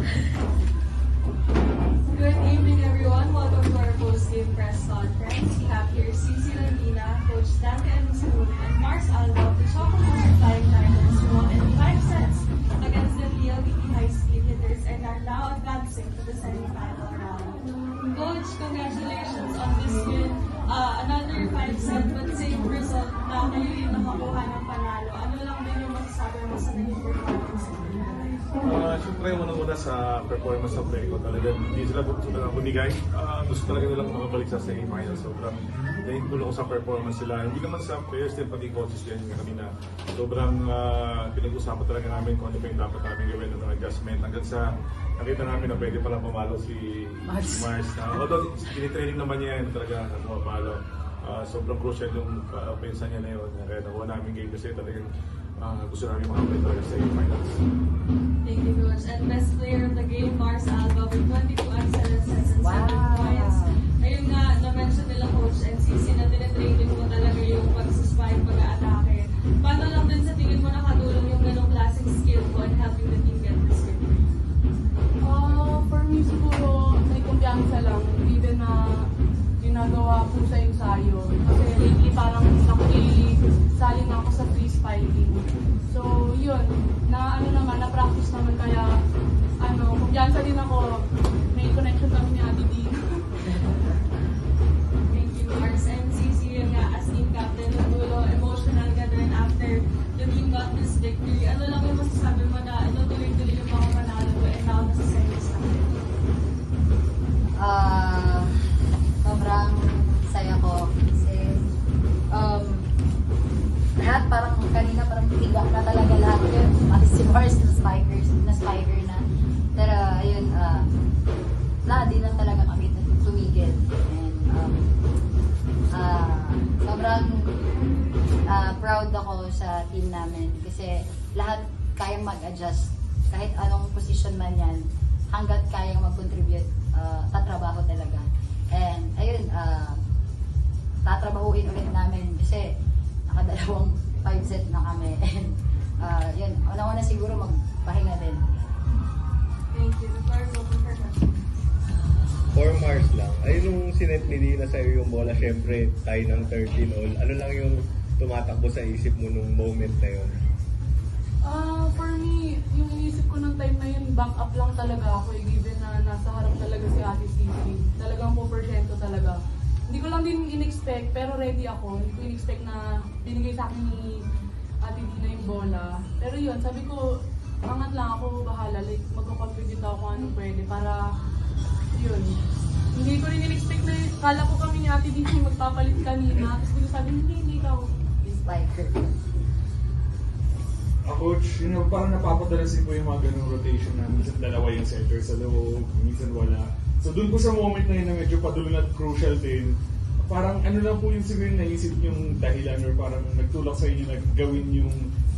Good evening, everyone. Welcome to our post-game press conference. We have here Cici Landina, Coach Dante Anzun, and Mars Alba, the Chocolate Flying Tigers, who won in 5 sets against the PLDT High Speed Hitters and are now advancing to the semifinal round. Coach, congratulations on this win. Another 5-set but same result na kayo yung nakakuha ng panalo. Ano lang din yung masasabi mo sa naging performance? Siyempre, unang-una sa performance ng play ko, talagang hindi sila gusto na bumigay. Gusto talaga nilang makabalik sa semi-final. Sobrang naintulong ko sa performance sila. Hindi naman sa players din, pati coaches din kami na sobrang pinag-usapan talaga namin kung ano pa yung dapat namin gawin ng adjustment. Hanggang sa nakita namin na pwede palang pumalo si Mars. Although tinitraining naman niya yun talaga na pumapalo. Sobrang crucial yung pensa niya na yun. Kaya nakuha namin game kasi talagang gusto namin makapit talaga sa finals. Thank you, Coach. And best player of the game, Mars Alba, with 22 excellent sets and 7 points. Ayun nga, na-mention nila Coach and Cici na tinitraining mo talaga yung pag-spike, pag-atake. Paano lang din sa tingin mo nakatulong yung ganong klaseng skill mo and helping the team get this win? For me siguro, may kumpiyansa lang, given na ginagawa po sa ensayo. Kasi lately parang nakikisali na ako sa freeze fighting. So yun, na-practice naman kaya kumpiyansa din ako. May connection kami ni Ate D. Thank you, Mars and Cici. Yun nga, as team captain, dulo, emotional ka din after the team got this victory. Ano lang yung masasabi mo na tuloy-tuloy yung mga panalo and now nasa semis na? Sobrang saya ko kasi lahat parang kanina parang tiga na talaga lahat yun. Pati si Mars na spiker na. Pero ayun, di lang talaga kami tumigil. And sobrang proud ako sa team namin kasi lahat kayang mag-adjust. Kahit anong position man yan, hanggat kayang mag-contribute, tatrabaho talaga. And ayun, tatrabahuin ulit namin kasi nakadalawang 5 set na kami. And yun, una-una siguro magpahinga din. Thank you. The floor is open for questions. For Mars lang, ay nung sinet ni Dina sa'yo yung bola, syempre tayo ng 13 all, ano lang yung tumatakbo sa isip mo nung moment na yun? For me, yung inisip ko ng time na yun, back up lang talaga ako given na nasa harap talaga si Ate Cici. Talagang 4% talaga. Hindi ko lang din in-expect, pero ready ako. Hindi ko in-expect na binigay sa akin ni Ate Dina yung bola. Pero yun, sabi ko, angat lang ako, bahala. Like, magko-contribute ako kung anong pwede para, yun. Hindi ko rin in-expect na, kala ko kami ni Ate Dina yung magpapalit kanina. Tapos bigla sabi, hindi ka ako. Spiker. Coach, parang napapadalas po yung mga ganung rotation na minsan dalawa yung center sa loob, minsan wala. So doon po sa moment na yun na medyo padulo at crucial din, parang ano lang po yung siguro naisip yung dahilan or parang nagtulak sa inyo na gawin yung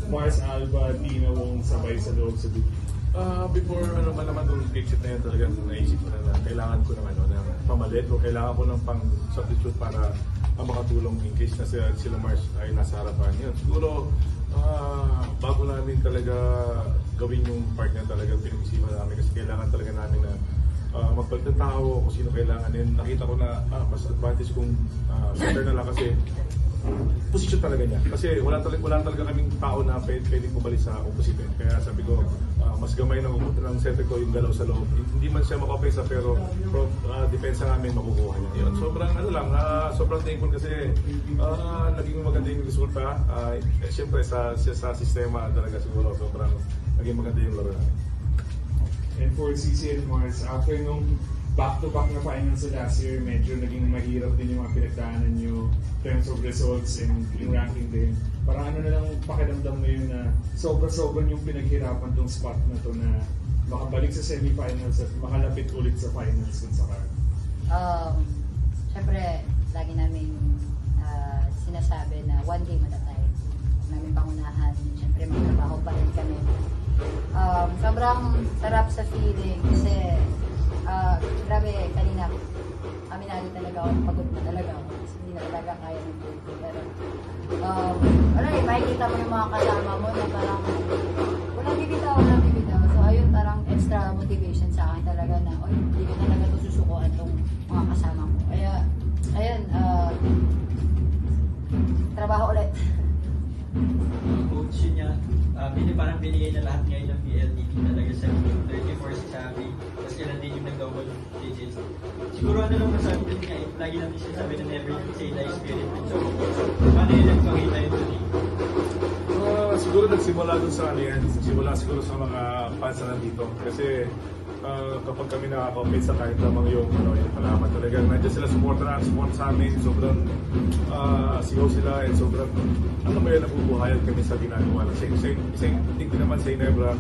Mars Alba, Dina Wong sabay sa loob sa duty. Before naman yung exit na yun, talagang naisip ko na kailangan ko ng na pamalit o kailangan ko ng pang substitute para makatulong in case na sila Mars ay nasa harapan. Yun, siguro bago namin talaga gawin yung part na talaga pinag-isipan namin kasi kailangan talaga namin na magpalit ng tao kung sino kailangan. And nakita ko na mas advantage kung center na lang kasi position talaga niya. Kasi wala talaga kaming tao na pwedeng bumalik sa opposite. Kaya sabi ko, mas gamay ng center ko yung galaw sa loob. Hindi man siya makapensa pero depensa namin makukuha niya. Yun, sobrang thankful kasi naging maganda yung resulta. Siyempre sa sistema talaga siguro sobrang naging maganda yung laro namin. And for CC and Mars, after nung back-to-back na finals sa last year, medyo naging mahirap din yung mga pinagdaanan nyo in terms of results and yung ranking din. Parang ano na lang pakiramdam mo yun na sobra-sobrang yung pinaghirapan tong spot na to na makabalik sa semifinals at makalapit ulit sa finals kung sakali. Siyempre, lagi namin sinasabi na one game at a time. Huwag namin pangunahan. Siyempre, magtrabaho pa rin kami. Sobrang sarap sa feeling kasi grabe, kanina aminado talaga ako, pagod na talaga ako kasi hindi na talaga kaya ng buhay. Pero makikita mo yung mga kasama mo na parang walang bibitaw. So ayun, parang extra motivation trabaho ulit. Coach yun niya, parang binigay na lahat ngayon ng PLDT talaga sa 34 si Chavi, tapos ilan din yung nag-double digits. Siguro ano lang masabi din niya, lagi natin sinasabi na never say die spirit. So, paano yun nagpakita yun today? Siguro nagsimula dun sa ano yan, nagsimula siguro sa mga fans na nandito. Kasi kapag kami nakaka-compete sa kahit lamang yung palaman talaga, nandiyan sila support sa amin, sobrang sigaw sila and sobrang alam mo yun, nabubuhayan kami sa ginagawa. Hindi ko naman sa Inebra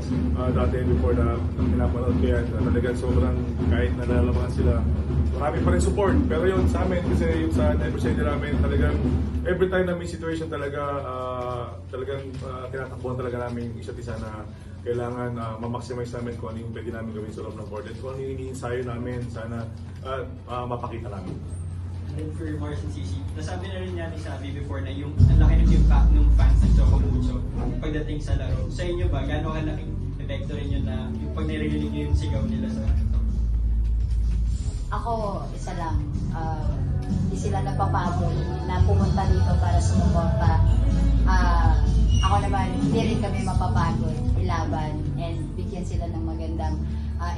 dati before na pinapanood ko yan, talagang sobrang kahit nalalaman sila, marami pa rin support. Pero yun sa amin, kasi yung sa Never Say Die namin, talagang every time na may situation talaga, talagang tinatakbuhan talaga namin isa't isa na kailangan ma-maximize namin kung ano yung pwede namin gawin sa loob ng court. At kung ano yung iniinsayo namin, sana mapakita namin. And for Mars and Cici, nasabi na rin niya ni Sabi before na yung ang laki ng impact ng fans ng Choco Mucho pagdating sa laro. Sa inyo ba, gano'ng kalaking epekto rin yun na yung pag narinig nyo yung sigaw nila sa Ako, isa lang. Hindi sila napapagod na pumunta dito para sumuporta. Ako naman, hindi rin kami mapapagod, ilaban, and bigyan sila ng magandang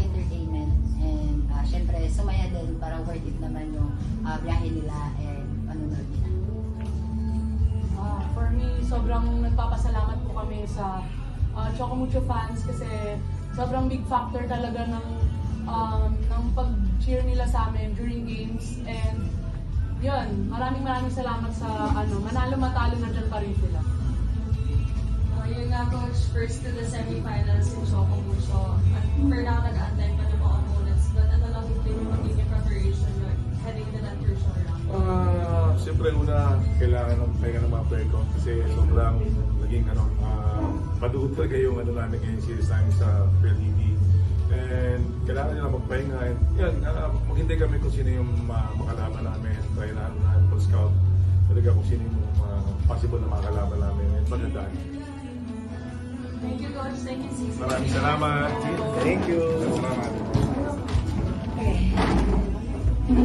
entertainment. And syempre, sumaya din para worth it naman yung biyahe nila and panunod nila. For me, sobrang nagpapasalamat po kami sa Choco Mucho fans kasi sobrang big factor talaga ng pag-cheer nila sa amin during games. And yun, maraming salamat sa manalo-matalo na dyan pa rin sila. Yun nga, Coach, first to the semifinals in Choco Mucho. At for now, nag-aantay pa ng mga opponents. But ano lang yung magiging preparation heading to that crucial round? Siyempre una, kailangan ng pahinga ng mga player ko kasi sobrang naging madugot talaga yung namin ngayon series namin sa PLDT. And kailangan nila magpahinga. And yan, maghintay kami kung sino yung makalaban namin. Try na full scout talaga kung sino yung possible na makalaban namin. And magandaan. Thank you, Coach. Thank you, Cici. Maraming salamat. Thank you. Salamat. Okay.